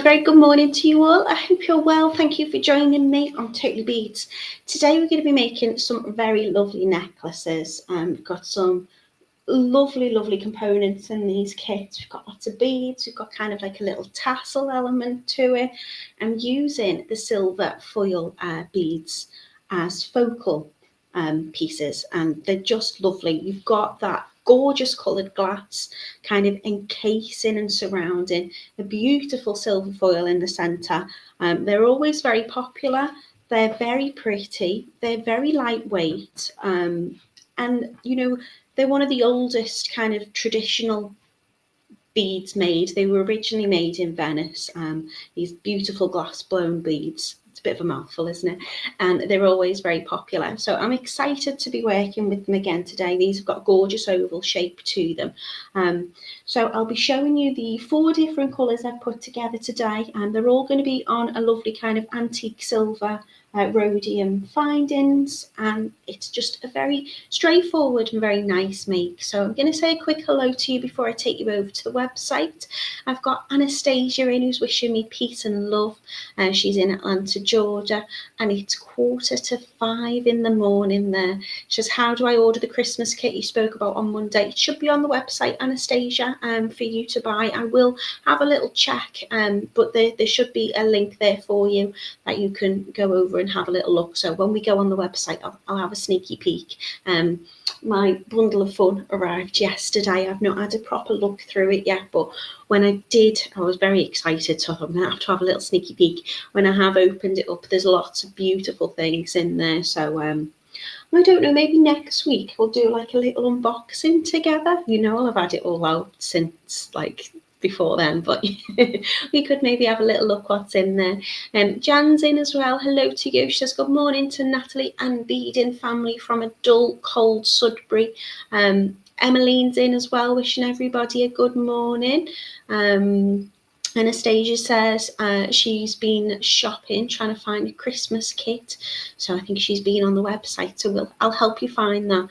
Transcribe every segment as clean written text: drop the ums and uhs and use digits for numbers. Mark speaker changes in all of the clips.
Speaker 1: very good morning to you all. I hope you're well. Thank you for joining me on Totally Beads. Today we're going to be making some very lovely necklaces. We've got some lovely components in these kits. We've got lots of beads. We've got kind of like a little tassel element to it. I'm using the silver foil beads as focal pieces, and they're just lovely. You've got that gorgeous coloured glass kind of encasing and surrounding a beautiful silver foil in the centre. They're always very popular. They're very pretty. They're very lightweight. And, you know, they're one of the oldest kind of traditional beads made. They were originally made in Venice. These beautiful glass blown beads. It's a bit of a mouthful, isn't it? And they're always very popular. So I'm excited to be working with them again today. These have got gorgeous oval shape to them. So I'll be showing you the 4 different colours I've put together today, and they're all going to be on a lovely kind of antique silver rhodium findings, and it's just a very straightforward and very nice make. So I'm going to say a quick hello to you before I take you over to the website. I've got Anastasia in, who's wishing me peace and love. She's in Atlanta, Georgia, and it's 4:45 in the morning there. She says, how do I order the Christmas kit you spoke about on Monday? It should be on the website, Anastasia, for you to buy. I will have a little check, but there should be a link there for you that you can go over and have a little look. So when we go on the website, I'll have a sneaky peek. My bundle of fun arrived yesterday. I've not had a proper look through it yet, but when I did, I was very excited. So I'm going to have a little sneaky peek. When I have opened it up, there's lots of beautiful things in there. So I don't know, maybe next week we'll do like a little unboxing together. You know, I'll have had it all out since like before then, but we could maybe have a little look what's in there. Jan's in as well. Hello to you. She says good morning to Natalie and Beading family from a dull cold Sudbury. Emmeline's in as well, wishing everybody a good morning. Anastasia says she's been shopping, trying to find a Christmas kit. So I think she's been on the website, so I'll help you find that.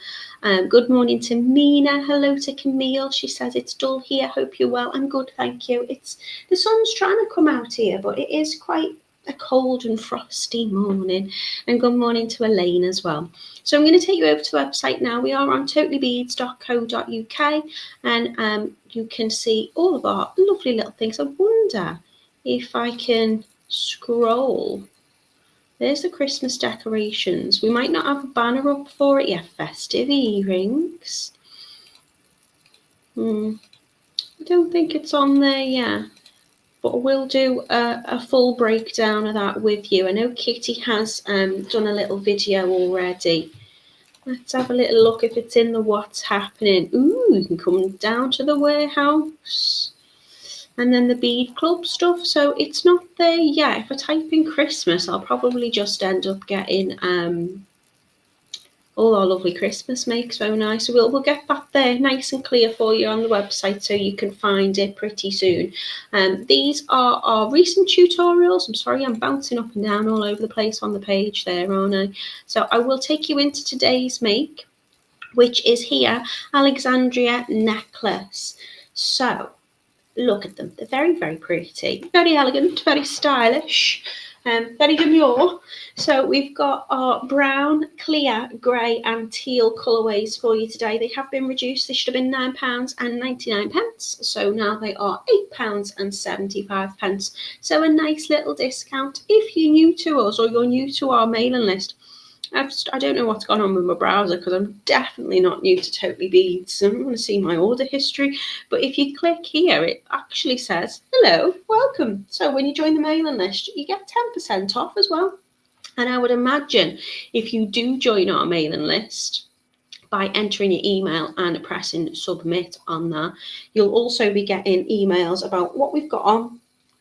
Speaker 1: Good morning to Mina. Hello to Camille. She says it's dull here. Hope you're well. I'm good, thank you. The sun's trying to come out here, but it is quite a cold and frosty morning. And good morning to Elaine as well. So I'm going to take you over to the website now. We are on totallybeads.co.uk, and you can see all of our lovely little things. I wonder if I can scroll. There's the Christmas decorations. We might not have a banner up for it yet. Festive earrings. I don't think it's on there yet, but we'll do a full breakdown of that with you. I know Kitty has done a little video already. Let's have a little look if it's in the what's happening. Ooh, you can come down to the warehouse. And then the bead club stuff. So it's not there yet. If I type in Christmas, I'll probably just end up getting all our lovely Christmas makes. So nice. So we'll get that there nice and clear for you on the website, so you can find it pretty soon. These are our recent tutorials. I'm sorry, I'm bouncing up and down all over the place on the page there, aren't I? So I will take you into today's make, which is here, Alexandria necklace. So look at them. They're very pretty, very elegant, very stylish, very demure. So we've got our brown, clear, grey and teal colourways for you today. They have been reduced. They should have been £9.99. So now they are £8.75. So a nice little discount. If you're new to us or you're new to our mailing list, I don't know what's gone on with my browser, because I'm definitely not new to Totally Beads. I want to see my order history. But if you click here, it actually says, hello, welcome. So when you join the mailing list, you get 10% off as well. And I would imagine if you do join our mailing list by entering your email and pressing submit on that, you'll also be getting emails about what we've got on,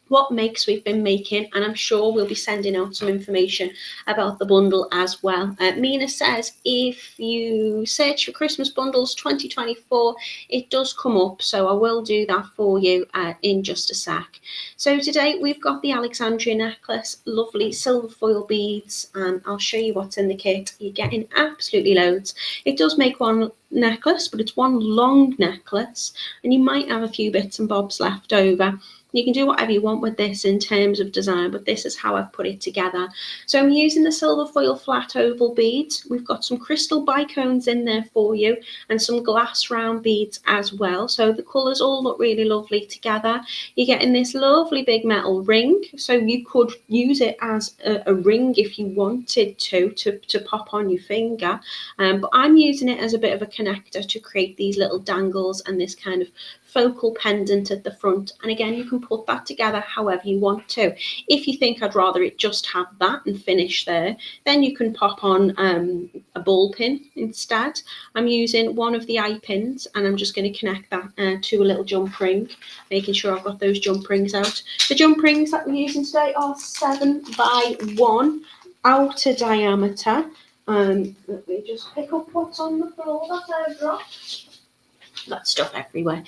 Speaker 1: what makes we've been making, and I'm sure we'll be sending out some information about the bundle as well. Mina says if you search for Christmas bundles 2024, it does come up, so I will do that for you in just a sec. So today we've got the Alexandria necklace, lovely silver foil beads, and I'll show you what's in the kit. You're getting absolutely loads. It does make one necklace, but it's one long necklace, and you might have a few bits and bobs left over. You can do whatever you want with this in terms of design, but this is how I've put it together. So I'm using the silver foil flat oval beads. We've got some crystal bicones in there for you and some glass round beads as well. So the colours all look really lovely together. You're getting this lovely big metal ring. So you could use it as a ring if you wanted to pop on your finger. But I'm using it as a bit of a connector to create these little dangles and this kind of focal pendant at the front. And again, you can put that together however you want to. If you think I'd rather it just have that and finish there, then you can pop on a ball pin instead. I'm using one of the Eyepins and I'm just going to connect that to a little jump ring, making sure I've got those jump rings out. The jump rings that we're using today are 7 by 1 outer diameter. Let me just pick up what's on the floor that I've dropped. That stuff everywhere.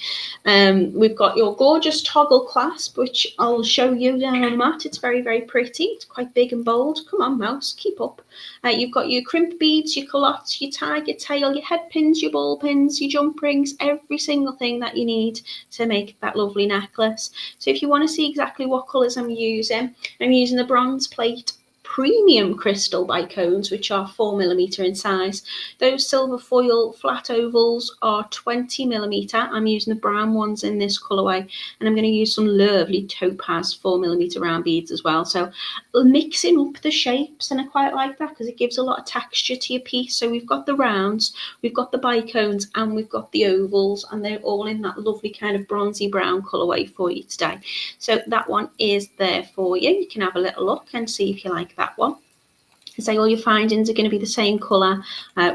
Speaker 1: We've got your gorgeous toggle clasp, which I'll show you down on the mat. It's very, very pretty. It's quite big and bold. Come on, mouse, keep up. You've got your crimp beads, your culottes, your tiger tail, your head pins, your ball pins, your jump rings, every single thing that you need to make that lovely necklace. So if you want to see exactly what colours I'm using the bronze plate premium crystal bicones, which are 4mm in size. Those silver foil flat ovals are 20mm. I'm using the brown ones in this colourway, and I'm going to use some lovely topaz 4mm round beads as well. So mixing up the shapes, and I quite like that because it gives a lot of texture to your piece. So we've got the rounds, we've got the bicones, and we've got the ovals, and they're all in that lovely kind of bronzy brown colourway for you today. So that one is there for you. You can have a little look and see if you like that one. Say all your findings are going to be the same colour,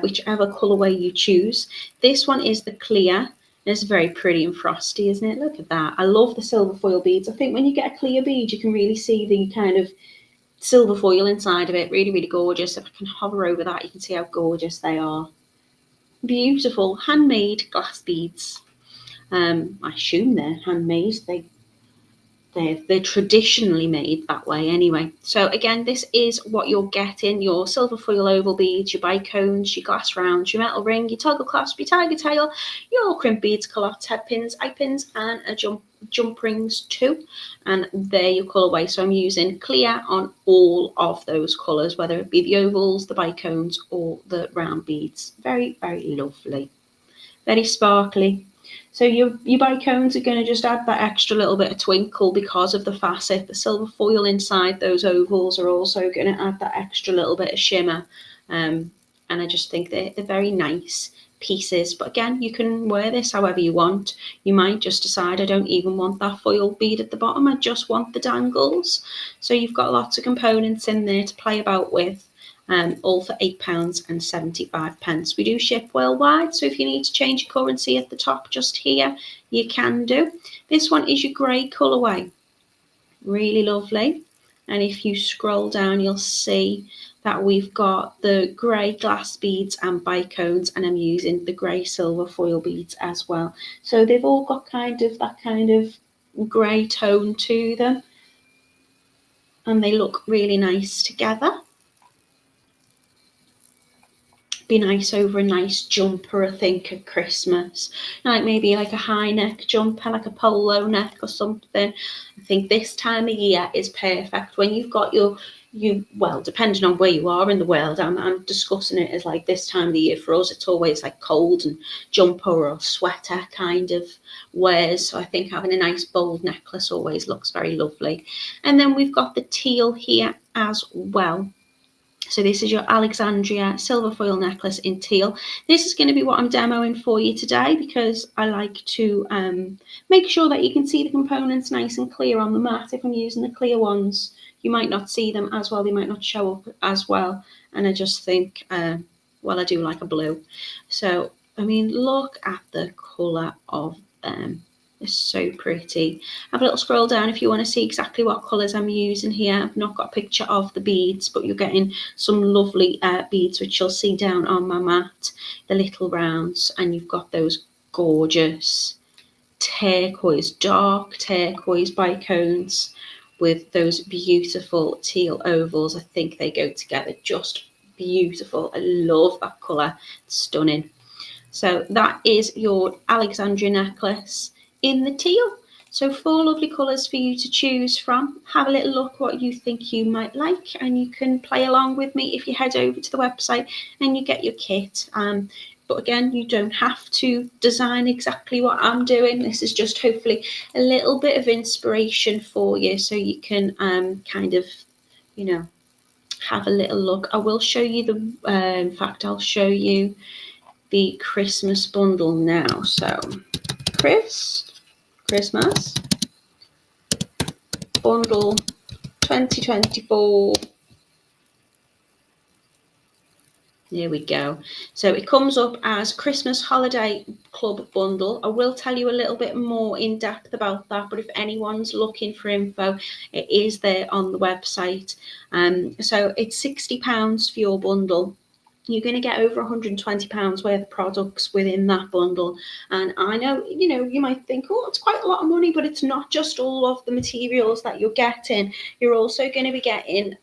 Speaker 1: whichever colourway you choose. This one is the clear. It's very pretty and frosty, isn't it? Look at that. I love the silver foil beads. I think when you get a clear bead, you can really see the kind of silver foil inside of it. Really, really gorgeous. If I can hover over that, you can see how gorgeous they are. Beautiful handmade glass beads. I assume they're handmade. They're traditionally made that way anyway. So again, this is what you're getting: your silver foil oval beads, your bicones, your glass rounds, your metal ring, your toggle clasp, your tiger tail, your crimp beads, culottes, head pins, eye pins, and a jump rings too. And they're your colourway. So I'm using clear on all of those colours, whether it be the ovals, the bicones, or the round beads. Very, very lovely. Very sparkly. So your bicones are going to just add that extra little bit of twinkle because of the facet. The silver foil inside those ovals are also going to add that extra little bit of shimmer. And I just think they're very nice pieces. But again, you can wear this however you want. You might just decide, I don't even want that foil bead at the bottom. I just want the dangles. So you've got lots of components in there to play about with. All for £8.75. We do ship worldwide, so if you need to change your currency at the top just here, you can do. This one is your grey colourway. Really lovely. And if you scroll down, you'll see that we've got the grey glass beads and bicones, and I'm using the grey silver foil beads as well. So they've all got that kind of grey tone to them, and they look really nice together. Be nice over a nice jumper, I think, at Christmas. Like maybe like a high neck jumper, like a polo neck or something. I think this time of year is perfect when you've got well, depending on where you are in the world, I'm discussing it as like this time of the year. For us, it's always like cold and jumper or sweater kind of wears. So I think having a nice bold necklace always looks very lovely. And then we've got the teal here as well. So this is your Alexandria silver foil necklace in teal. This is going to be what I'm demoing for you today because I like to make sure that you can see the components nice and clear on the mat. If I'm using the clear ones, you might not see them as well. They might not show up as well. And I just think, well, I do like a blue. So, I mean, look at the colour of them. It's so pretty. Have a little scroll down if you want to see exactly what colours I'm using here. I've not got a picture of the beads, but you're getting some lovely beads, which you'll see down on my mat, the little rounds, and you've got those gorgeous turquoise, dark turquoise bicones with those beautiful teal ovals. I think they go together just beautiful. I love that colour. It's stunning. So that is your Alexandria necklace in the teal. So 4 lovely colours for you to choose from. Have a little look what you think you might like, and you can play along with me if you head over to the website and you get your kit. But again, you don't have to design exactly what I'm doing. This is just hopefully a little bit of inspiration for you, so you can kind of, you know, have a little look. I will show you the, in fact, I'll show you the Christmas bundle now. So Christmas bundle 2024. There we go. So it comes up as Christmas Holiday Club Bundle. I will tell you a little bit more in depth about that, but if anyone's looking for info, it is there on the website. So it's £60 for your bundle. You're going to get over £120 worth of products within that bundle. And I know, you know, you might think, oh, it's quite a lot of money, but it's not just all of the materials that you're getting. You're also going to be getting,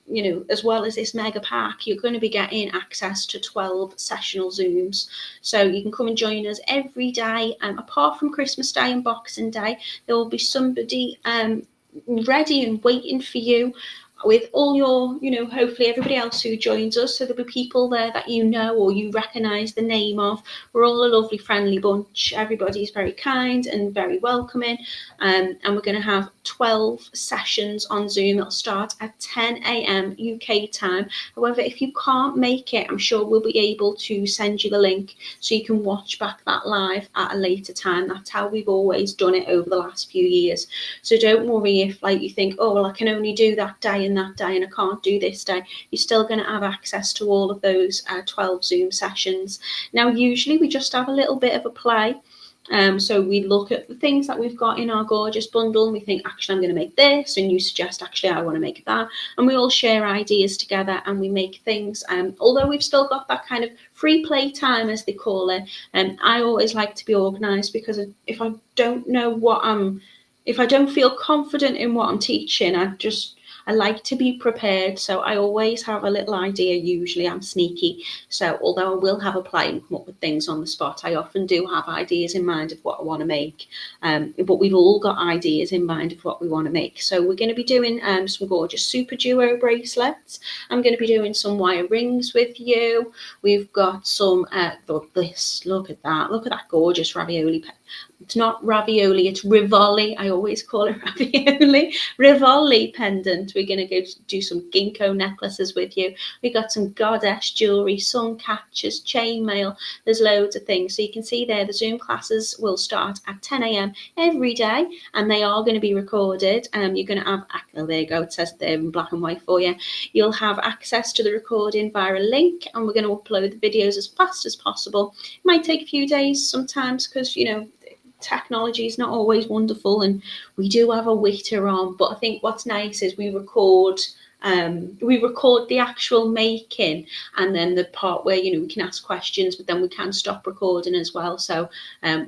Speaker 1: you know, as well as this mega pack, you're going to be getting access to 12 sessional Zooms. So you can come and join us every day. Apart from Christmas Day and Boxing Day, there will be somebody ready and waiting for you with all your, you know, hopefully everybody else who joins us. So there'll be people there that you know or you recognise the name of. We're all a lovely, friendly bunch. Everybody's very kind and very welcoming. And we're going to have 12 sessions on Zoom. It'll start at 10 a.m. UK time. However, if you can't make it, I'm sure we'll be able to send you the link so you can watch back that live at a later time. That's how we've always done it over the last few years. So don't worry if, like, you think, oh, well, I can only do that day and that day and I can't do this day. You're still going to have access to all of those 12 Zoom sessions. Now, usually we just have a little bit of a play. So we look at the things that we've got in our gorgeous bundle and we think, actually, I'm going to make this, and you suggest, actually, I want to make that, and we all share ideas together and we make things. Although we've still got that kind of free play time, as they call it, and I always like to be organised, because if I don't know if I don't feel confident in what I'm teaching, I like to be prepared. So I always have a little idea. Usually I'm sneaky. So although I will have a play and come up with things on the spot, I often do have ideas in mind of what I want to make. But we've all got ideas in mind of what we want to make. So we're going to be doing some gorgeous super duo bracelets. I'm going to be doing some wire rings with you. We've got some, look at that gorgeous ravioli. It's not ravioli, it's Rivoli. I always call it ravioli. Rivoli pendant. We're going to go do some ginkgo necklaces with you. We got some goddess jewellery, sun catchers, chainmail. There's loads of things. So you can see there, the Zoom classes will start at 10 a.m. every day, and they are going to be recorded. You're going to have, oh, there you go, it says there in black and white for you. You'll have access to the recording via a link, and we're going to upload the videos as fast as possible. It might take a few days sometimes because, you know, technology is not always wonderful and we do have a waiter on, but I think what's nice is we record the actual making, and then the part where, you know, we can ask questions, but then we can stop recording as well, so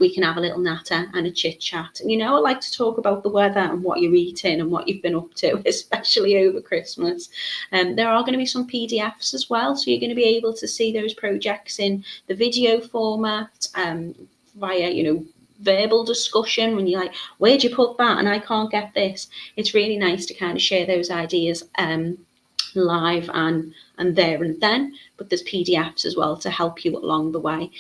Speaker 1: we can have a little natter and a chit chat. And, you know, I like to talk about the weather and what you're eating and what you've been up to, especially over Christmas. There are going to be some PDFs as well, so you're going to be able to see those projects in the video format via, you know, verbal discussion when you're like, where'd you put that and I can't get this. It's really nice to kind of share those ideas live and there and then, but there's PDFs as well to help you along the way.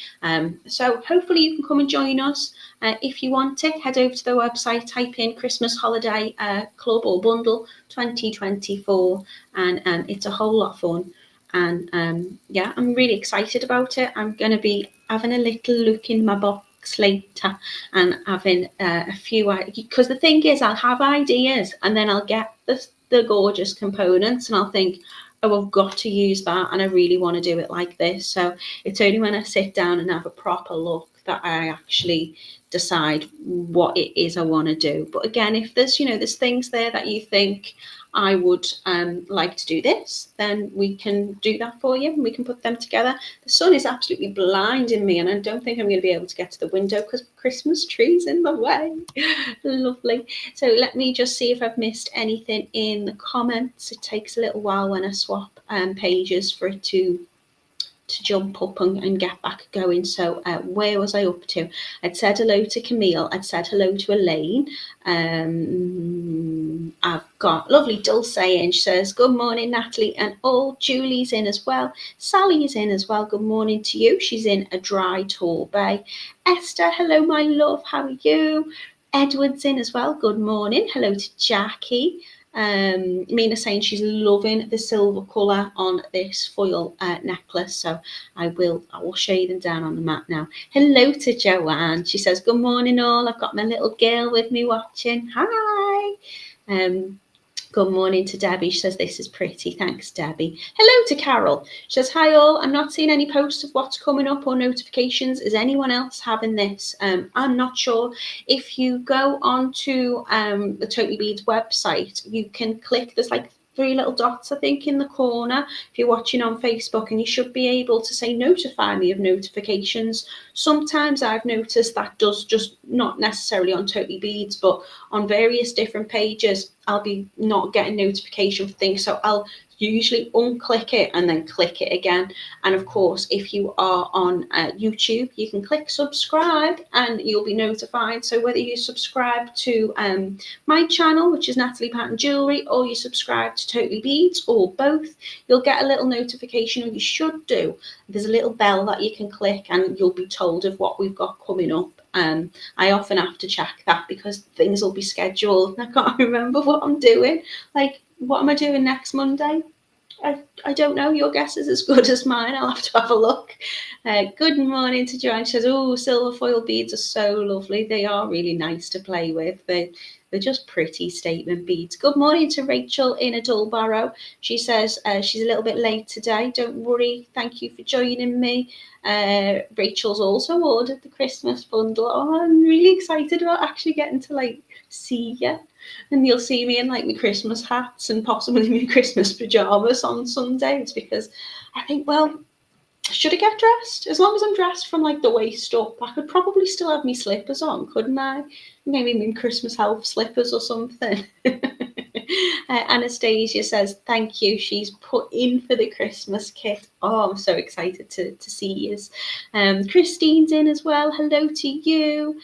Speaker 1: So hopefully you can come and join us. If you want to, head over to the website, type in Christmas Holiday Club or Bundle 2024, and it's a whole lot of fun. And yeah, I'm really excited about it. I'm going to be having a little look in my box later and having a few, because the thing is, I'll have ideas and then I'll get the gorgeous components and I'll think, oh, I've got to use that and I really want to do it like this. So it's only when I sit down and have a proper look that I actually decide what it is I want to do. But again, if there's, you know, there's things there that you think, I would like to do this, then we can do that for you and we can put them together. The sun is absolutely blinding me and I don't think I'm going to be able to get to the window because Christmas tree's in the way. Lovely. So let me just see if I've missed anything in the comments. It takes a little while when I swap pages for it to jump up and get back going. So where was I up to? I'd said hello to Camille. I'd said hello to Elaine. I've got lovely Dulce in. She says, good morning, Natalie, and all. Julie's in as well. Sally is in as well. Good morning to you. She's in a dry Torbay. Esther, hello, my love. How are you? Edward's in as well. Good morning. Hello to Jackie. Mina saying she's loving the silver colour on this foil necklace, so I will show you them down on the mat now. Hello to Joanne. She says, good morning all. I've got my little girl with me watching. Hi. Good morning to Debbie. She says, this is pretty. Thanks, Debbie. Hello to Carol. She says, hi all. I'm not seeing any posts of what's coming up or notifications. Is anyone else having this? I'm not sure. If you go onto the Totally Beads website, you can click, there's like 3 little dots, I think, in the corner if you're watching on Facebook, and you should be able to say notify me of notifications. Sometimes I've noticed that does just not necessarily on Totally Beads, but on various different pages, I'll be not getting notification for things. So I'll usually unclick it and then click it again. And of course, if you are on YouTube, you can click subscribe and you'll be notified. So whether you subscribe to my channel, which is Natalie Pattern Jewellery, or you subscribe to Totally Beads, or both, you'll get a little notification, or you should do. There's a little bell that you can click and you'll be told of what we've got coming up. I often have to check that because things will be scheduled and I can't remember what I'm doing. Like, what am I doing next Monday? I don't know. Your guess is as good as mine. I'll have to have a look. Good morning to Joanne. She says, oh, silver foil beads are so lovely. They are really nice to play with. They're just pretty statement beads. Good morning to Rachel in Adulbarrow. She says she's a little bit late today. Don't worry. Thank you for joining me. Rachel's also ordered the Christmas bundle. Oh, I'm really excited about actually getting to see you. And you'll see me in my Christmas hats and possibly my Christmas pajamas on Sundays, because I think, well, should I get dressed? As long as I'm dressed from the waist up, I could probably still have my slippers on, couldn't I? Maybe my Christmas elf slippers or something. Anastasia says, thank you. She's put in for the Christmas kit. Oh, I'm so excited to see you. Christine's in as well. Hello to you.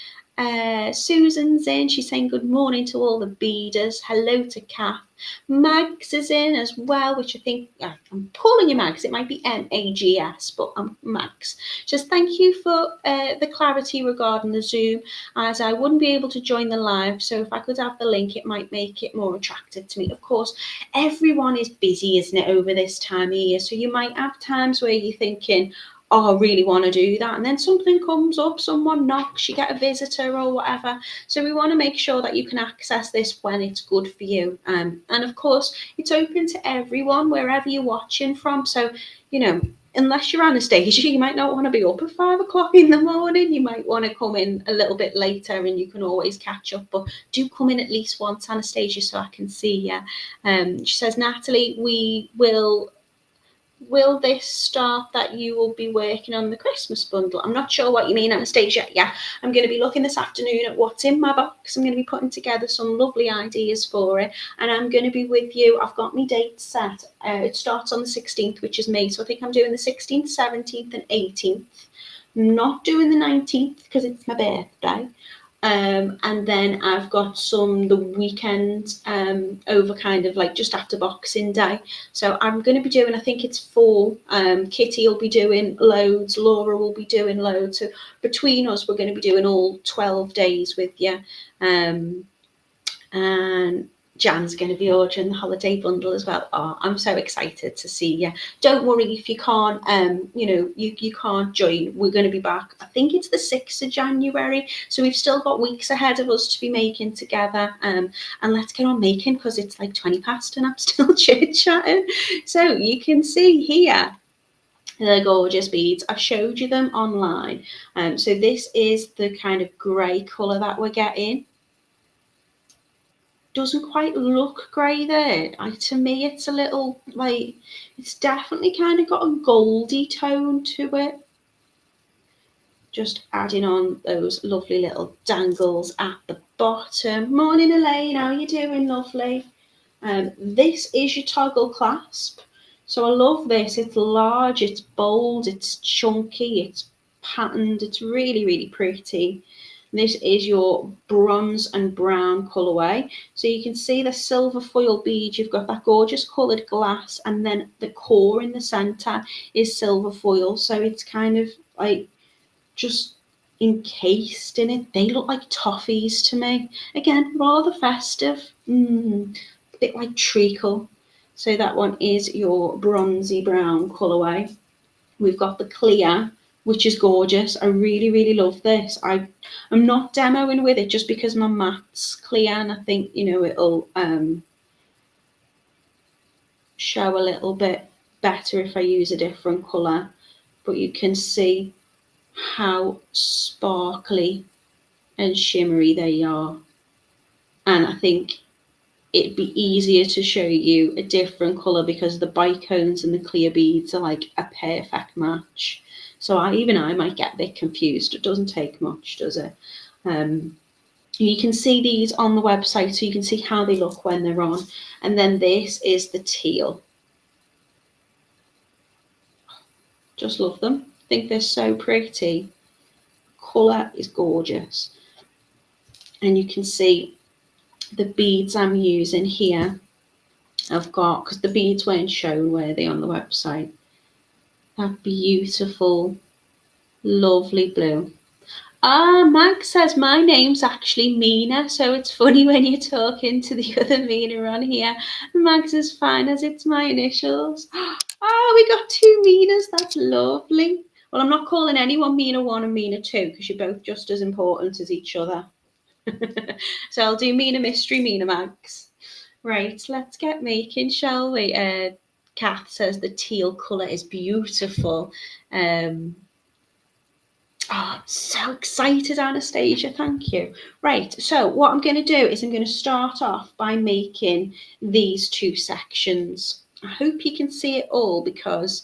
Speaker 1: Susan's in. She's saying good morning to all the beaders. Hello to Kath. Mags is in as well, which I think I'm calling you Mags. It might be Mags, but I'm Mags. Just thank you for the clarity regarding the Zoom, as I wouldn't be able to join the live. So if I could have the link, it might make it more attractive to me. Of course, everyone is busy, isn't it, over this time of year? So you might have times where you're thinking, oh, I really want to do that. And then something comes up, someone knocks, you get a visitor or whatever. So we want to make sure that you can access this when it's good for you. And of course, it's open to everyone, wherever you're watching from. So, unless you're Anastasia, you might not want to be up at 5 o'clock in the morning. You might want to come in a little bit later and you can always catch up. But do come in at least once, Anastasia, so I can see you. She says, Natalie, will this start that you will be working on the Christmas bundle? I'm not sure what you mean, Anastasia. Yeah, I'm going to be looking this afternoon at what's in my box. I'm going to be putting together some lovely ideas for it, and I'm going to be with you. I've got my date set. It starts on the 16th, which is May, so I think I'm doing the 16th, 17th and 18th. I'm not doing the 19th because it's my birthday. And then I've got the weekend over just after Boxing Day. So I'm going to be doing, I think it's 4. Kitty will be doing loads. Laura will be doing loads. So between us, we're going to be doing all 12 days with you. And Jan's going to be ordering the holiday bundle as well. Oh, I'm so excited to see you. Don't worry if you can't, you can't join. We're going to be back. I think it's the 6th of January. So we've still got weeks ahead of us to be making together. And let's get on making, because it's 20 past and I'm still chit-chatting. So you can see here the gorgeous beads. I've showed you them online. So this is the kind of grey colour that we're getting. Doesn't quite look grey there. To me, it's a little it's definitely kind of got a goldy tone to it. Just adding on those lovely little dangles at the bottom. Morning, Elaine. How are you doing, lovely? This is your toggle clasp. So I love this. It's large, it's bold, it's chunky, it's patterned. It's really, really pretty. This is your bronze and brown colourway. So you can see the silver foil bead. You've got that gorgeous coloured glass, and then the core in the centre is silver foil. So it's kind of like just encased in it. They look like toffees to me. Again, rather festive. A bit like treacle. So that one is your bronzy brown colourway. We've got the clear, which is gorgeous. I really, really love this. I'm not demoing with it just because my mat's clear, and I think, you know, it'll show a little bit better if I use a different colour. But you can see how sparkly and shimmery they are. And I think it'd be easier to show you a different colour because the bicones and the clear beads are like a perfect match. So I might get a bit confused. It doesn't take much, does it? You can see these on the website, so you can see how they look when they're on. And then this is the teal. Just love them. I think they're so pretty. Colour is gorgeous. And you can see the beads I'm using here. I've got, because the beads weren't shown, were they, on the website? That beautiful, lovely blue. Mag says my name's actually Mina, so it's funny when you're talking to the other Mina on here. Mag's as fine as it's my initials. We got two Minas. That's lovely. Well, I'm not calling anyone Mina 1 and Mina 2 because you're both just as important as each other. So I'll do Mina Mystery, Mina Mags. Right, let's get making, shall we? Kath says the teal colour is beautiful. I'm so excited, Anastasia. Thank you. Right, so what I'm going to do is I'm going to start off by making these two sections. I hope you can see it all because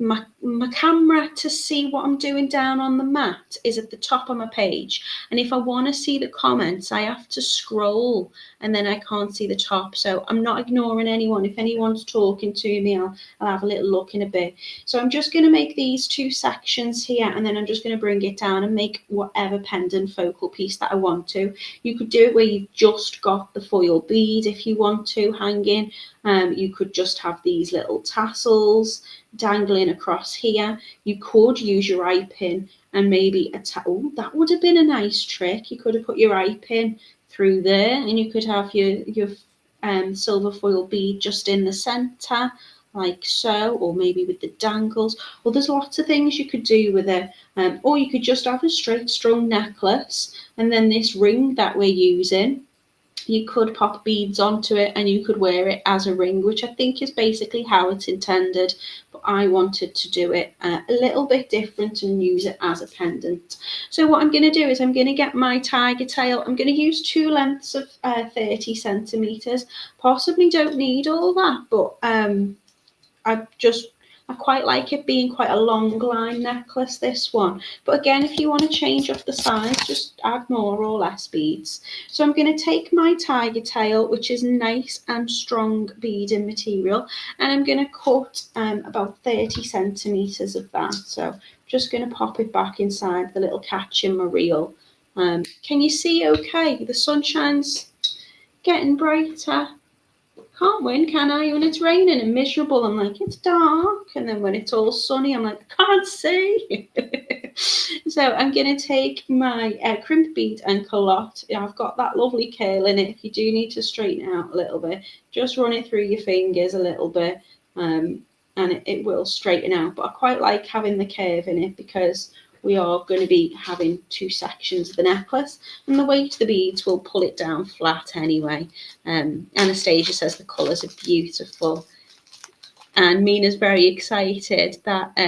Speaker 1: my camera to see what I'm doing down on the mat is at the top of my page, and if I want to see the comments I have to scroll and then I can't see the top. So I'm not ignoring anyone. If anyone's talking to me, I'll have a little look in a bit. So I'm just going to make these two sections here, and then I'm just going to bring it down and make whatever pendant focal piece that I want to. You could do it where you've just got the foil bead if you want to hanging. You could just have these little tassels dangling across here. You could use your eye pin and maybe oh, that would have been a nice trick. You could have put your eye pin through there, and you could have your silver foil bead just in the center like so, or maybe with the dangles. Well, there's lots of things you could do with it. Or you could just have a straight strung necklace, and then this ring that we're using, you could pop beads onto it and you could wear it as a ring, which I think is basically how it's intended. But I wanted to do it a little bit different and use it as a pendant. So what I'm going to do is I'm going to get my tiger tail. I'm going to use two lengths of 30 centimeters. Possibly don't need all that, but I quite like it being quite a long line necklace, this one. But again, if you want to change up the size, just add more or less beads. So I'm going to take my tiger tail, which is nice and strong beading material, and I'm going to cut about 30 centimeters of that. So just going to pop it back inside the little catch in my reel. Can you see okay? The sunshine's getting brighter. Can't win, can I? When it's raining and miserable, I'm like, it's dark. And then when it's all sunny, I'm like, I can't see. So I'm going to take my crimp bead and culotte. I've got that lovely curl in it. If you do need to straighten it out a little bit, just run it through your fingers a little bit, and it will straighten out. But I quite like having the curve in it because we are going to be having two sections of the necklace, and the weight of the beads will pull it down flat anyway. Anastasia says the colours are beautiful, and Mina's very excited that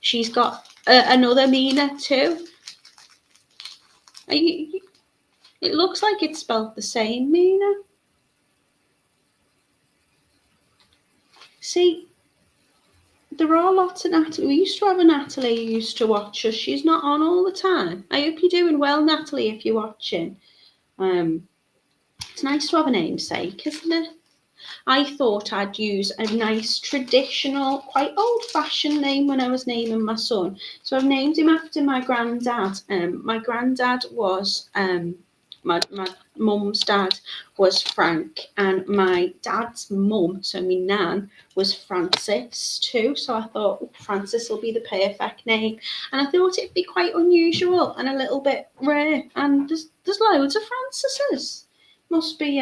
Speaker 1: she's got another Mina too. It looks like it's spelled the same, Mina. See, there are lots of Natalie. We used to have a Natalie who used to watch us. She's not on all the time. I hope you're doing well, Natalie, if you're watching. It's nice to have a namesake, isn't it? I thought I'd use a nice traditional, quite old-fashioned name when I was naming my son. So I've named him after my granddad. My granddad was my mum's dad was Frank, and my dad's mum, so my nan, was Francis too. So I thought Francis will be the perfect name, and I thought it'd be quite unusual and a little bit rare. And there's loads of Francises. Must be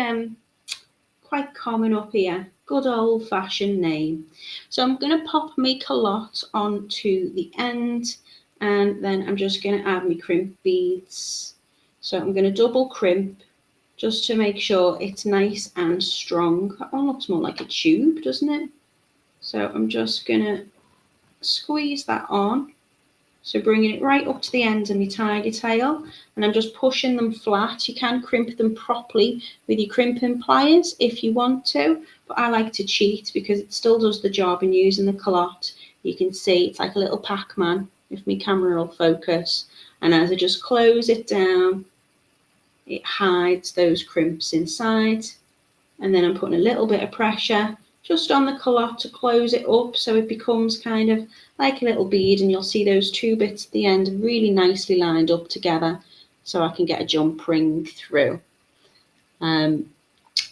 Speaker 1: quite common up here. Good old-fashioned name. So I'm going to pop my culotte onto the end, and then I'm just going to add my crimp beads. So I'm going to double crimp just to make sure it's nice and strong. That one looks more like a tube, doesn't it? So I'm just going to squeeze that on. So bringing it right up to the end of my tiger tail, and I'm just pushing them flat. You can crimp them properly with your crimping pliers if you want to, but I like to cheat because it still does the job. And using the culotte, you can see it's like a little Pac-Man, if my camera will focus. And as I just close it down, it hides those crimps inside. And then I'm putting a little bit of pressure just on the culotte to close it up so it becomes kind of like a little bead, and you'll see those two bits at the end really nicely lined up together so I can get a jump ring through. And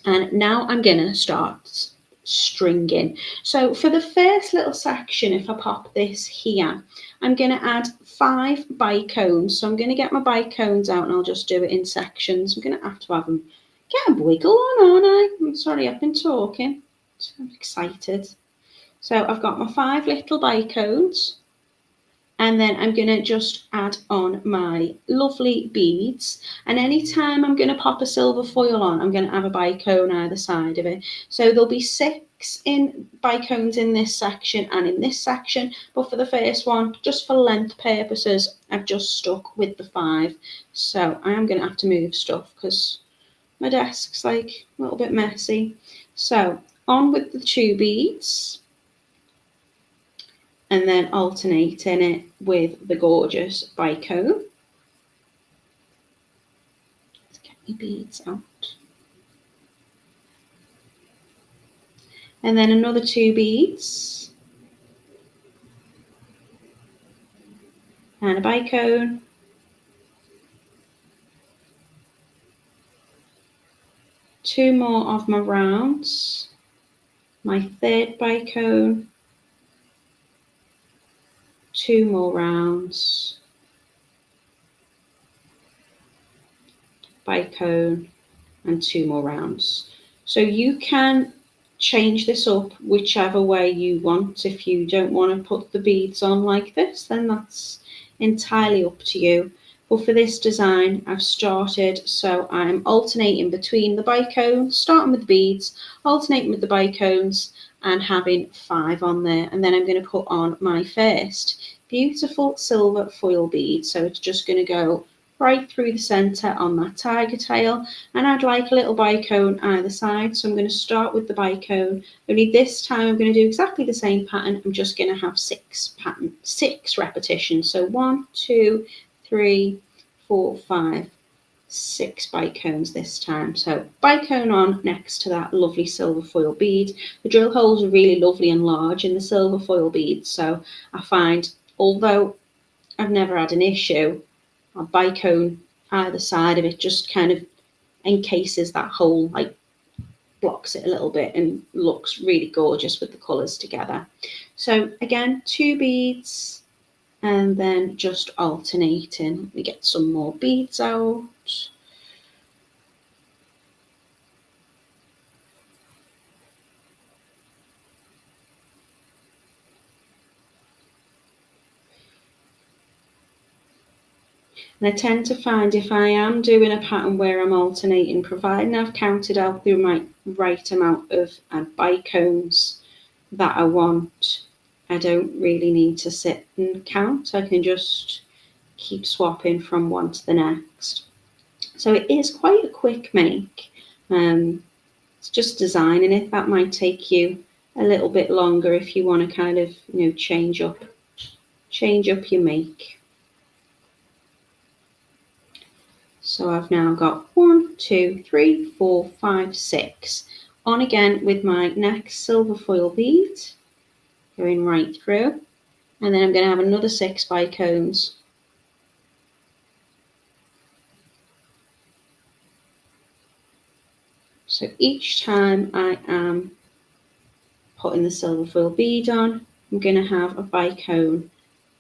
Speaker 1: now I'm going to start stringing. So for the first little section, if I pop this here, I'm going to add 5 bicones. So I'm going to get my bicones out and I'll just do it in sections. I'm going to have them get a wiggle on, aren't I? I'm sorry, I've been talking. So I'm excited. So I've got my 5 little bicones, and then I'm going to just add on my lovely beads. And anytime I'm going to pop a silver foil on, I'm going to have a bicone either side of it. So there'll be 6 bicones in this section and in this section, but for the first one, just for length purposes, I've just stuck with the 5. So I am going to have to move stuff because my desk's like a little bit messy. So on with the 2 beads, and then alternating it with the gorgeous bicone. Let's get my beads out. And then another 2 beads, and a bicone. 2 more of my rounds, my 3rd bicone, 2 more rounds, bicone, and 2 more rounds. So you can change this up whichever way you want. If you don't want to put the beads on like this, then that's entirely up to you. But for this design, I've started, so I'm alternating between the bicones, starting with the beads, alternating with the bicones, and having 5 on there. And then I'm going to put on my first beautiful silver foil bead. So it's just going to go right through the centre on that tiger tail, and I'd like a little bicone either side. So I'm going to start with the bicone, only this time I'm going to do exactly the same pattern. I'm just going to have 6 repetitions. So 1, 2, 3, 4, 5, 6 bicones this time. So bicone on next to that lovely silver foil bead. The drill holes are really lovely and large in the silver foil bead, so I find, although I've never had an issue, a bicone either side of it just kind of encases that hole, like blocks it a little bit, and looks really gorgeous with the colours together. So again, 2 beads, and then just alternating. Let me get some more beads out. And I tend to find if I am doing a pattern where I'm alternating, providing I've counted out the right amount of bicones that I want, I don't really need to sit and count. I can just keep swapping from one to the next. So it is quite a quick make. It's just designing it. That might take you a little bit longer if you want to kind of, change up your make. So I've now got 1, 2, 3, 4, 5, 6 on again with my next silver foil bead, going right through, and then I'm going to have another 6 bicones. So each time I am putting the silver foil bead on, I'm going to have a bicone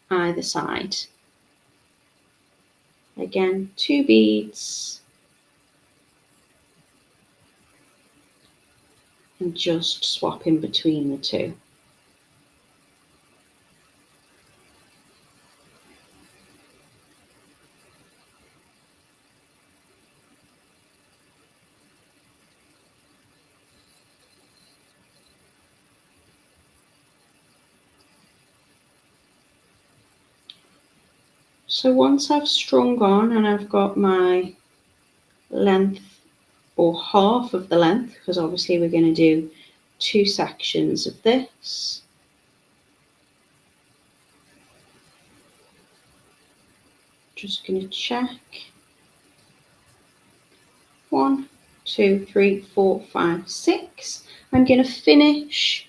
Speaker 1: either side. Again, 2 beads, and just swapping between the two. So once I've strung on and I've got my length, or half of the length, because obviously we're going to do 2 sections of this, just going to check. 1, 2, 3, 4, 5, 6. I'm going to finish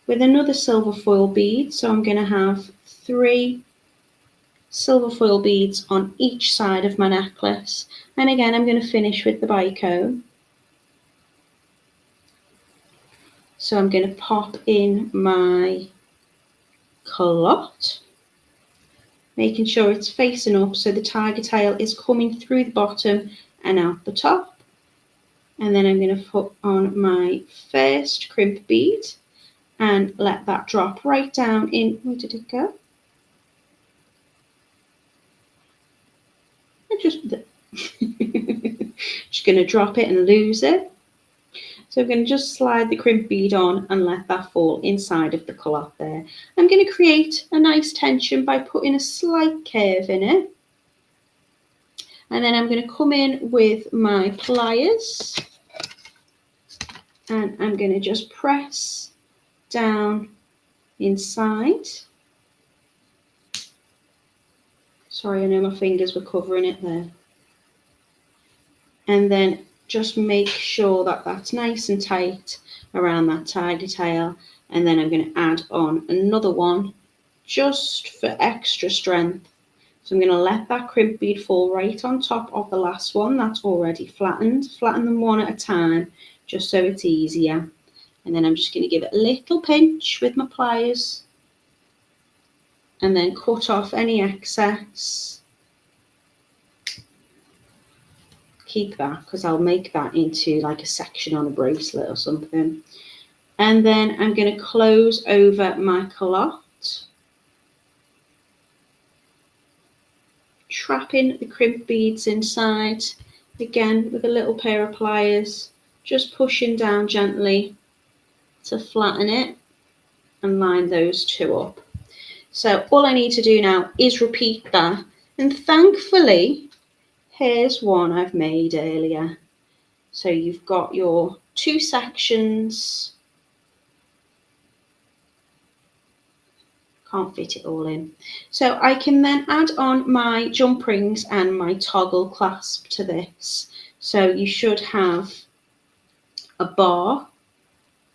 Speaker 1: with another silver foil bead, so I'm going to have 3 silver foil beads on each side of my necklace, and again I'm going to finish with the bicone. So I'm going to pop in my culotte, making sure it's facing up so the tiger tail is coming through the bottom and out the top. And then I'm going to put on my first crimp bead and let that drop right down in, where did it go? Just going to drop it and lose it. So I'm going to just slide the crimp bead on and let that fall inside of the culotte there. I'm going to create a nice tension by putting a slight curve in it. And then I'm going to come in with my pliers and I'm going to just press down inside. Sorry, I know my fingers were covering it there. And then just make sure that that's nice and tight around that tiger tail. And then I'm going to add on another one just for extra strength. So I'm going to let that crimp bead fall right on top of the last one that's already flattened. Flatten them one at a time, just so it's easier. And then I'm just going to give it a little pinch with my pliers and then cut off any excess. Keep that because I'll make that into like a section on a bracelet or something. And then I'm going to close over my culotte, trapping the crimp beads inside, again with a little pair of pliers, just pushing down gently to flatten it and line those 2 up. So all I need to do now is repeat that, and thankfully here's one I've made earlier. So you've got your 2 sections. Can't fit it all in. So I can then add on my jump rings and my toggle clasp to this. So you should have a bar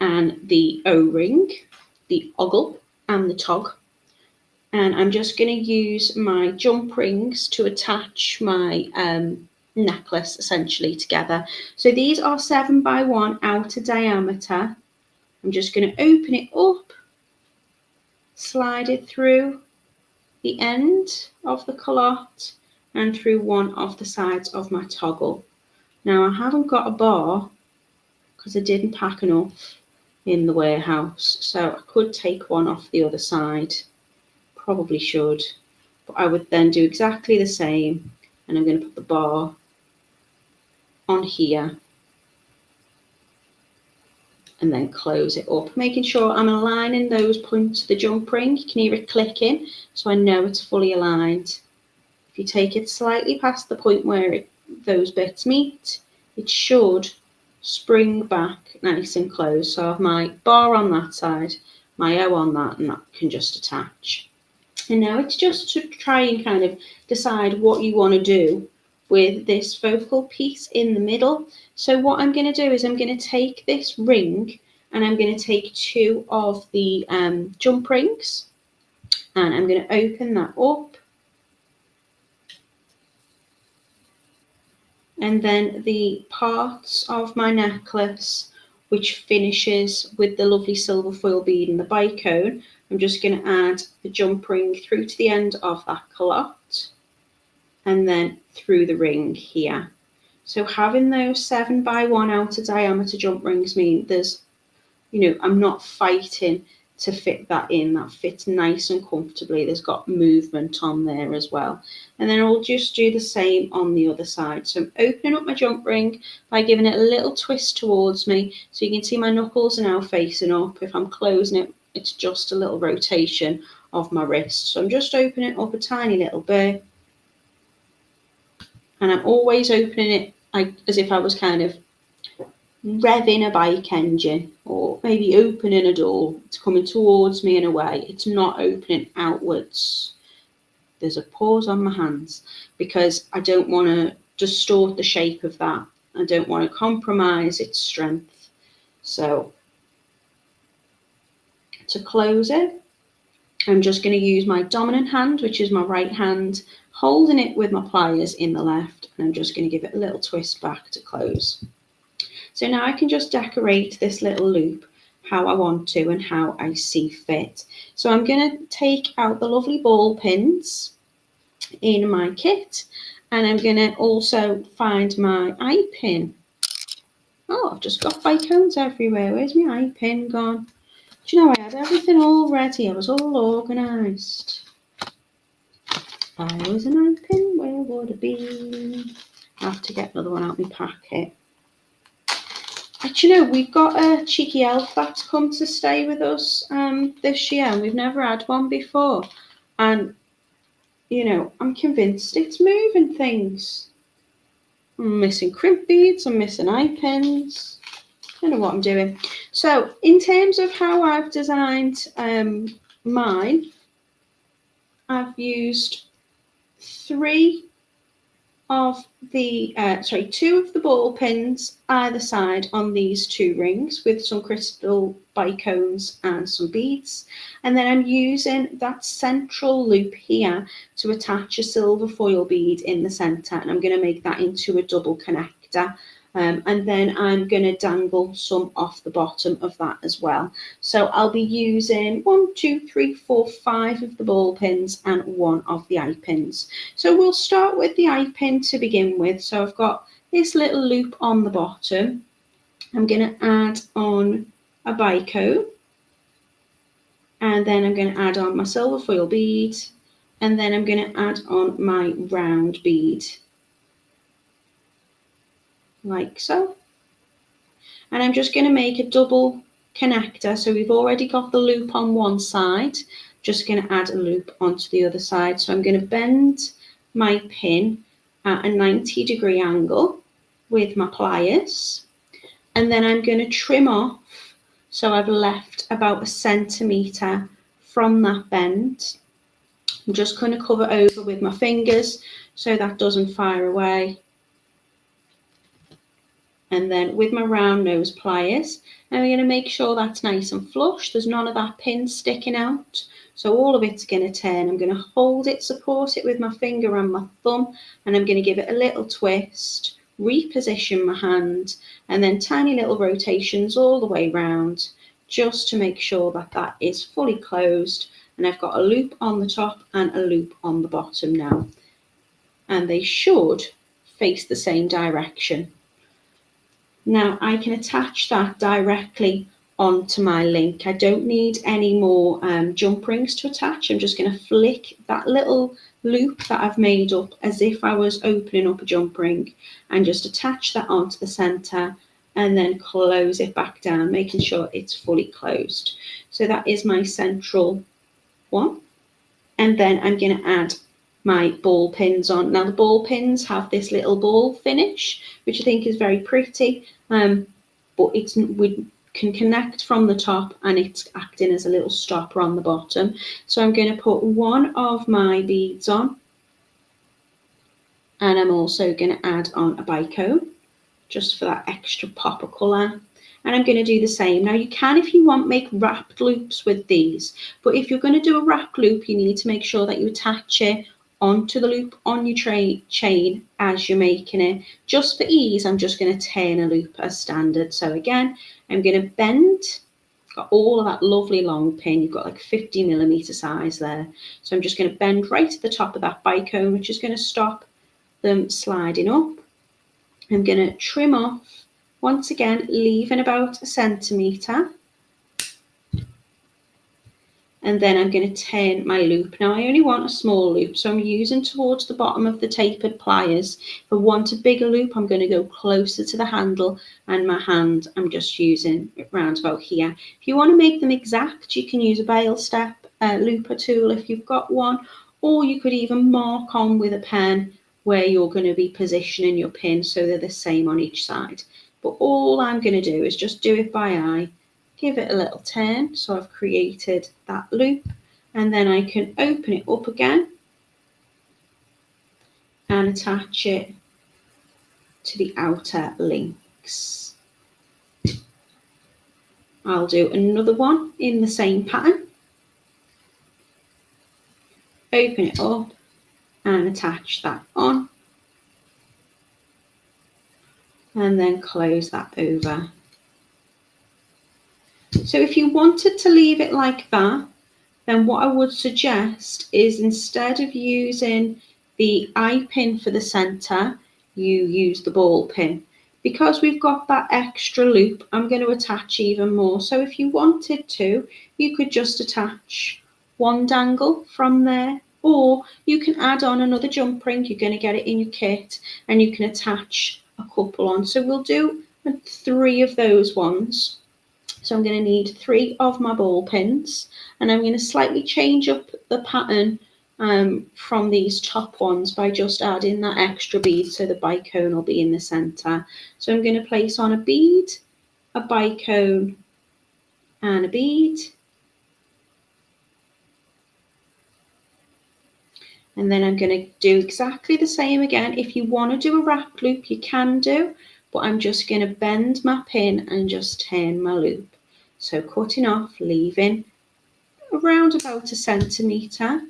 Speaker 1: and the O-ring, the ogle and the tog. And I'm just going to use my jump rings to attach my necklace essentially together. So these are 7x1 outer diameter. I'm just going to open it up, slide it through the end of the culotte and through one of the sides of my toggle. Now I haven't got a bar because I didn't pack enough in the warehouse, so I could take one off the other side. Probably should, but I would then do exactly the same, and I'm going to put the bar on here and then close it up, making sure I'm aligning those points to the jump ring. You can hear it clicking, so I know it's fully aligned. If you take it slightly past the point where those bits meet, it should spring back nice and close. So I have my bar on that side, my O on that, and that can just attach. And now it's just to try and kind of decide what you want to do with this focal piece in the middle. So what I'm going to do is I'm going to take this ring and I'm going to take 2 of the jump rings and I'm going to open that up. And then the parts of my necklace which finishes with the lovely silver foil bead and the bicone, I'm just going to add the jump ring through to the end of that calotte and then through the ring here. So having those 7x1 outer diameter jump rings mean there's, I'm not fighting to fit that in. That fits nice and comfortably. There's got movement on there as well. And then I'll just do the same on the other side. So I'm opening up my jump ring by giving it a little twist towards me. So you can see my knuckles are now facing up. If I'm closing it, it's just a little rotation of my wrist. So I'm just opening it up a tiny little bit. And I'm always opening it as if I was kind of revving a bike engine, or maybe opening a door. It's coming towards me in a way. It's not opening outwards. There's a pause on my hands because I don't want to distort the shape of that. I don't want to compromise its strength. So to close it, I'm just going to use my dominant hand, which is my right hand, holding it with my pliers in the left, and I'm just going to give it a little twist back to close. So now I can just decorate this little loop how I want to and how I see fit. So I'm going to take out the lovely ball pins in my kit, and I'm going to also find my eye pin. Oh, I've just got Bicones everywhere. Where's my eye pin gone? Do you know, I had everything all ready. I was all organised. If I was an eye pin, where would it be? I have to get another one out of my packet. Actually, we've got a cheeky elf that's come to stay with us this year, and we've never had one before. And, I'm convinced it's moving things. I'm missing crimp beads, I'm missing eye pins. I don't know what I'm doing. So, in terms of how I've designed mine, I've used 2 of the ball pins either side on these 2 rings with some crystal bicones and some beads, and then I'm using that central loop here to attach a silver foil bead in the center, and I'm going to make that into a double connector. And then I'm going to dangle some off the bottom of that as well. So I'll be using 1, 2, 3, 4, 5 of the ball pins and 1 of the eye pins. So we'll start with the eye pin to begin with. So I've got this little loop on the bottom. I'm going to add on a bicone. And then I'm going to add on my silver foil bead. And then I'm going to add on my round bead. Like so. And I'm just going to make a double connector. So we've already got the loop on one side, just going to add a loop onto the other side. So I'm going to bend my pin at a 90-degree angle with my pliers, and then I'm going to trim off. So I've left about 1 centimetre from that bend. I'm just going to cover over with my fingers so that doesn't fire away. And then with my round nose pliers, I'm going to make sure that's nice and flush. There's none of that pin sticking out. So all of it's going to turn. I'm going to hold it, support it with my finger and my thumb, and I'm going to give it a little twist, reposition my hand, and then tiny little rotations all the way round, just to make sure that that is fully closed. And I've got a loop on the top and a loop on the bottom now. And they should face the same direction. Now I can attach that directly onto my link. I don't need any more jump rings to attach. I'm just going to flick that little loop that I've made up as if I was opening up a jump ring, and just attach that onto the center and then close it back down, making sure it's fully closed. So that is my central one. And then I'm going to add my ball pins on. Now the ball pins have this little ball finish, which I think is very pretty, but we can connect from the top and it's acting as a little stopper on the bottom. So I'm going to put 1 of my beads on, And I'm also going to add on a bicone just for that extra pop of colour. And I'm going to do the same. Now you can, if you want, make wrapped loops with these, but if you're going to do a wrapped loop, you need to make sure that you attach it onto the loop on your chain as you're making it. Just for ease, I'm just going to turn a loop as standard. So again, I'm going to bend, got all of that lovely long pin, you've got like 50mm size there. So I'm just going to bend right to the top of that bicone, which is going to stop them sliding up. I'm going to trim off, once again, leaving about 1 centimetre. And then I'm going to turn my loop. Now I only want a small loop, so I'm using towards the bottom of the tapered pliers. If I want a bigger loop, I'm going to go closer to the handle, and my hand, I'm just using it round about here. If you want to make them exact, you can use a bail step looper tool if you've got one, or you could even mark on with a pen where you're going to be positioning your pin so they're the same on each side. But all I'm going to do is just do it by eye. Give it a little turn, so I've created that loop, and then I can open it up again and attach it to the outer links. I'll do another one in the same pattern, open it up and attach that on, and then close that over. So if you wanted to leave it like that, then what I would suggest is, instead of using the eye pin for the centre, you use the ball pin. Because we've got that extra loop, I'm going to attach even more. So if you wanted to, you could just attach one dangle from there, or you can add on another jump ring. You're going to get it in your kit, and you can attach a couple on. So we'll do 3 of those ones. So I'm going to need 3 of my ball pins, and I'm going to slightly change up the pattern from these top ones by just adding that extra bead, so the bicone will be in the centre. So I'm going to place on a bead, a bicone and a bead. And then I'm going to do exactly the same again. If you want to do a wrap loop, you can do, but I'm just going to bend my pin and just turn my loop. So cutting off, leaving around about 1 centimetre.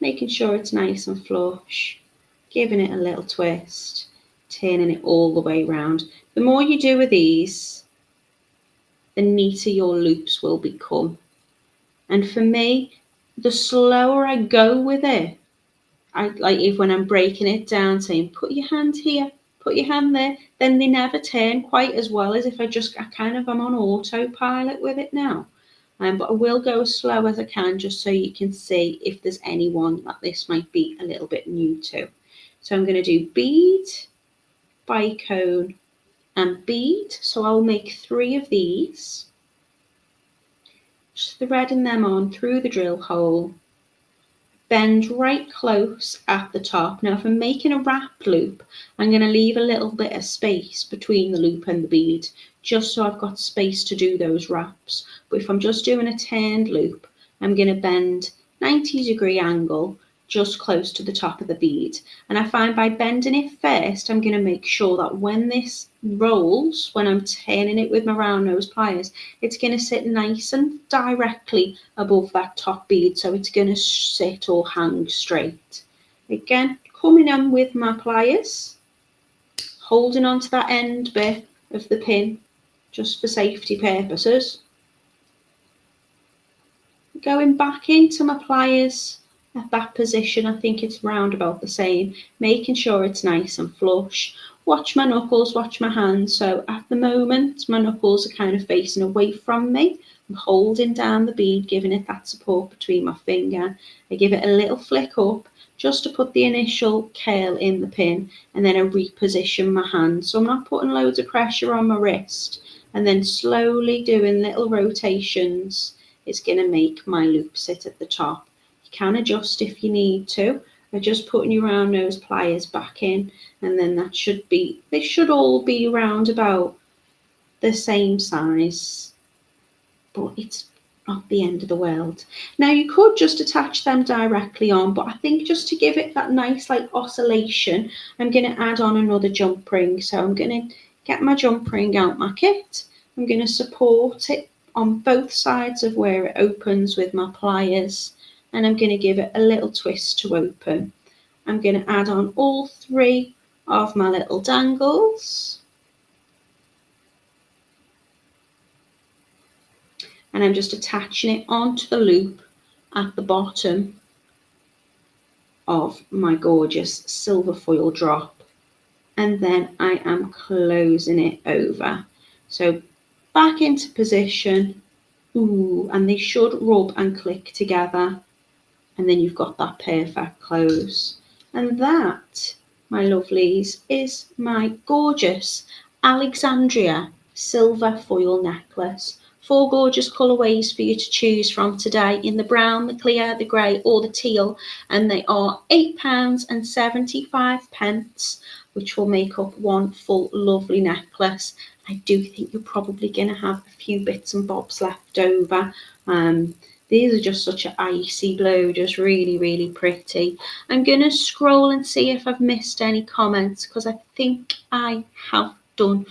Speaker 1: Making sure it's nice and flush, giving it a little twist, turning it all the way around. The more you do with these, the neater your loops will become. And for me, the slower I go with it, I like if when I'm breaking it down, saying put your hand here, put your hand there, then they never turn quite as well as if I'm on autopilot with it now. But I will go as slow as I can, just so you can see if there's anyone that this might be a little bit new to. So I'm going to do bead, bicone and bead. So I'll make 3 of these, just threading them on through the drill hole. Bend right close at the top. Now if I'm making a wrap loop, I'm going to leave a little bit of space between the loop and the bead, just so I've got space to do those wraps. But if I'm just doing a turned loop, I'm going to bend 90-degree angle just close to the top of the bead. And I find by bending it first, I'm going to make sure that when this rolls, when I'm turning it with my round nose pliers, it's going to sit nice and directly above that top bead, so it's going to sit or hang straight. Again, coming in with my pliers, holding on to that end bit of the pin just for safety purposes, going back into my pliers at that position. I think it's round about the same, making sure it's nice and flush. Watch my knuckles, watch my hands. So at the moment, my knuckles are kind of facing away from me. I'm holding down the bead, giving it that support between my finger. I give it a little flick up just to put the initial curl in the pin, and then I reposition my hand. So I'm not putting loads of pressure on my wrist, and then slowly doing little rotations. It's going to make my loop sit at the top. You can adjust if you need to by just putting your round nose pliers back in, and then they should all be around about the same size. But of the end of the world. Now you could just attach them directly on, but I think just to give it that nice like oscillation, I'm going to add on another jump ring. So I'm going to get my jump ring out my kit. I'm going to support it on both sides of where it opens with my pliers, and I'm going to give it a little twist to open. I'm going to add on all 3 of my little dangles. And I'm just attaching it onto the loop at the bottom of my gorgeous silver foil drop. And then I am closing it over. So back into position. Ooh, and they should rub and click together. And then you've got that perfect close. And that, my lovelies, is my gorgeous Alexandria silver foil necklace. 4 gorgeous colourways for you to choose from today in the brown, the clear, the grey or the teal, and they are £8.75, which will make up one full lovely necklace. I do think you're probably going to have a few bits and bobs left over. These are just such an icy blue, just really, really pretty. I'm going to scroll and see if I've missed any comments, because I think I have done.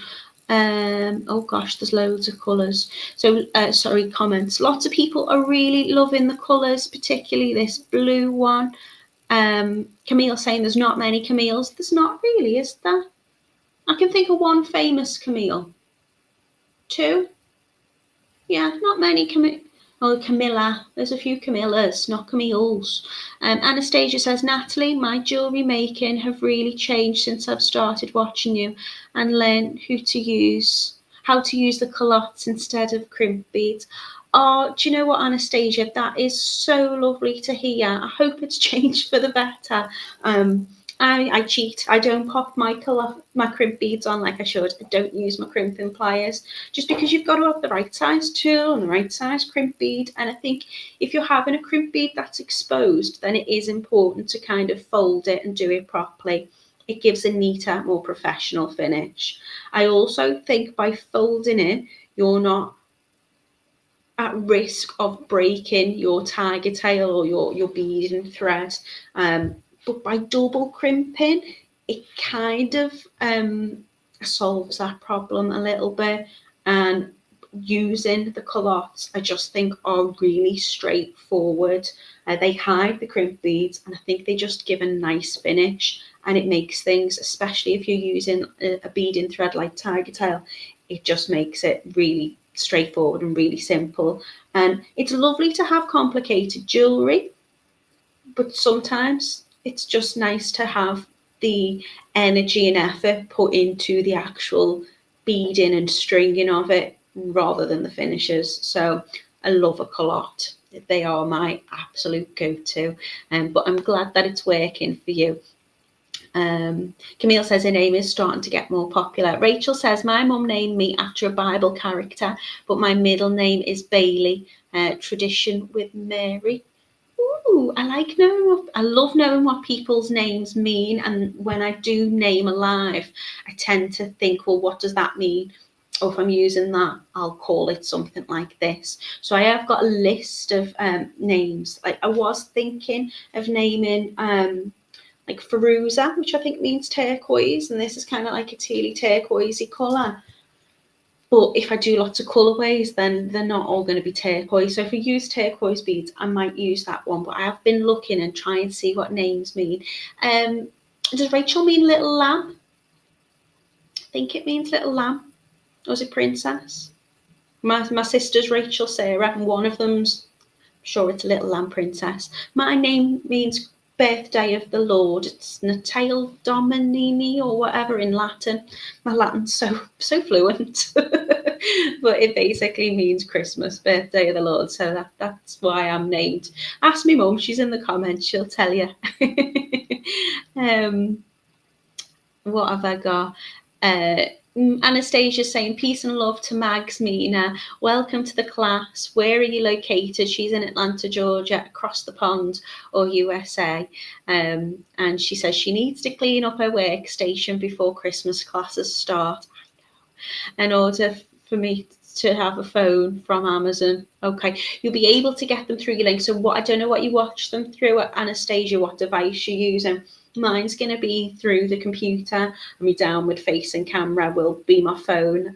Speaker 1: Oh gosh, there's loads of colours. So, sorry, comments. Lots of people are really loving the colours, particularly this blue one. Camille saying there's not many Camille's. There's not really, is there? I can think of one famous Camille. 2? Yeah, not many Camille. Oh, Camilla. There's a few Camillas, not Camille's. Anastasia says, Natalie, my jewellery making have really changed since I've started watching you and learned how to use the culottes instead of crimp beads. Oh, do you know what, Anastasia? That is so lovely to hear. I hope it's changed for the better. I cheat. I don't pop my crimp beads on like I should. I don't use my crimping pliers, just because you've got to have the right size tool and the right size crimp bead. And I think if you're having a crimp bead that's exposed, then it is important to kind of fold it and do it properly. It gives a neater, more professional finish. I also think by folding it, you're not at risk of breaking your tiger tail or your beading thread. But by double crimping, it kind of solves that problem a little bit. And using the culottes, I just think, are really straightforward. They hide the crimp beads, and I think they just give a nice finish. And it makes things, especially if you're using a beading thread like tiger tail, it just makes it really straightforward and really simple. And it's lovely to have complicated jewellery, but sometimes it's just nice to have the energy and effort put into the actual beading and stringing of it rather than the finishes. So I love a culotte. They are my absolute go-to, but I'm glad that it's working for you. Camille says her name is starting to get more popular. Rachel says, my mum named me after a Bible character, but my middle name is Bailey. Tradition with Mary. Ooh, I love knowing what people's names mean. And when I do name a live, I tend to think, well, what does that mean? Or if I'm using that, I'll call it something like this. So I have got a list of names. Like I was thinking of naming like Feruza, which I think means turquoise, and this is kind of like a tealy turquoisey colour. But if I do lots of colourways, then they're not all going to be turquoise. So if I use turquoise beads, I might use that one. But I have been looking and trying to see what names mean. Does Rachel mean little lamb? I think it means little lamb. Or is it princess? My sister's Rachel Sarah, and one of them's, I'm sure it's a little lamb princess. My name means birthday of the Lord. It's Natale Domini or whatever in Latin. My Latin's so fluent. But it basically means Christmas, birthday of the Lord. So that's why I'm named. Ask me mum, she's in the comments, she'll tell you. What have I got? Anastasia saying peace and love to Mags Mina. Welcome to the class. Where are you located? She's in Atlanta, Georgia, across the pond, or USA. And she says she needs to clean up her workstation before Christmas classes start. In order for me to have a phone from Amazon. Okay, you'll be able to get them through your link. So what, I don't know what you watch them through, Anastasia, what device you're using. Mine's going to be through the computer, and my downward facing camera will be my phone,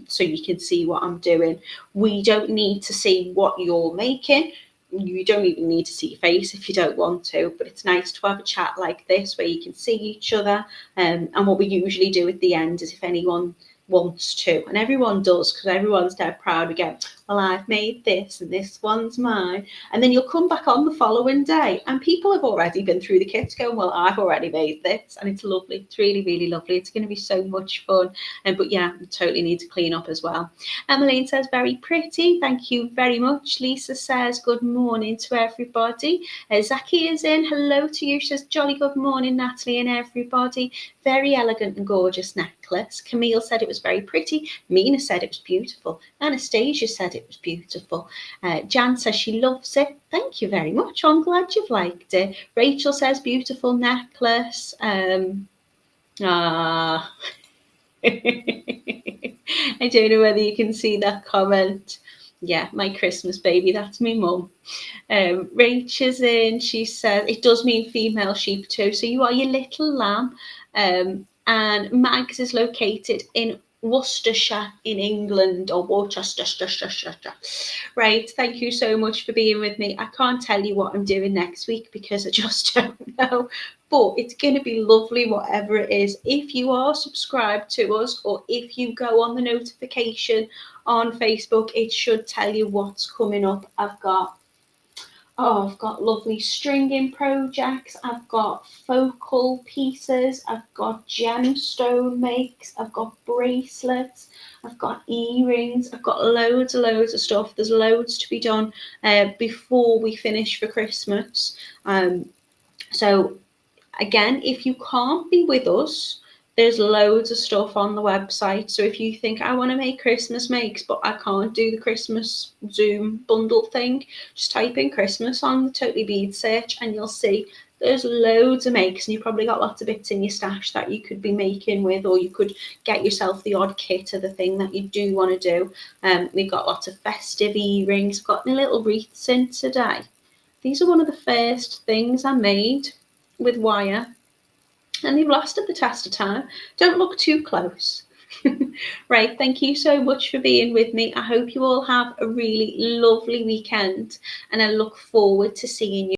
Speaker 1: so you can see what I'm doing. We don't need to see what you're making. You don't even need to see your face if you don't want to, but it's nice to have a chat like this where you can see each other. And what we usually do at the end is, if anyone wants to, and everyone does, because everyone's dead proud, we go, well, I've made this and this one's mine, and then you'll come back on the following day and people have already been through the kit going, well, I've already made this, and it's lovely. It's really, really lovely. It's going to be so much fun. But yeah, we totally need to clean up as well. Emmeline says, very pretty, thank you very much. Lisa says, good morning to everybody. Zaki is in, hello to you. She says, jolly good morning, Natalie and everybody. Very elegant and gorgeous necklace. Camille said it was very pretty. Mina said it was beautiful. Anastasia said it was beautiful. Jan says she loves it. Thank you very much. I'm glad you've liked it. Rachel says beautiful necklace. I don't know whether you can see that comment. Yeah, my Christmas baby, that's me mum. Rachel's in, she says, it does mean female sheep too, so you are your little lamb. And Mags is located in Worcestershire in England, or Worcestershire. Right, thank you so much for being with me. I can't tell you what I'm doing next week because I just don't know, but it's going to be lovely whatever it is. If you are subscribed to us, or if you go on the notification on Facebook, it should tell you what's coming up. I've got lovely stringing projects, I've got focal pieces, I've got gemstone makes, I've got bracelets, I've got earrings, I've got loads of stuff. There's loads to be done before we finish for Christmas. So again, if you can't be with us, there's loads of stuff on the website. So if you think, I want to make Christmas makes, but I can't do the Christmas Zoom bundle thing, just type in Christmas on the Totally Beads search and you'll see there's loads of makes, and you've probably got lots of bits in your stash that you could be making with, or you could get yourself the odd kit of the thing that you do want to do. We've got lots of festive earrings, got my little wreaths in today. These are one of the first things I made with wire, and they've lasted the test of time. Don't look too close. Right, thank you so much for being with me. I hope you all have a really lovely weekend, and I look forward to seeing you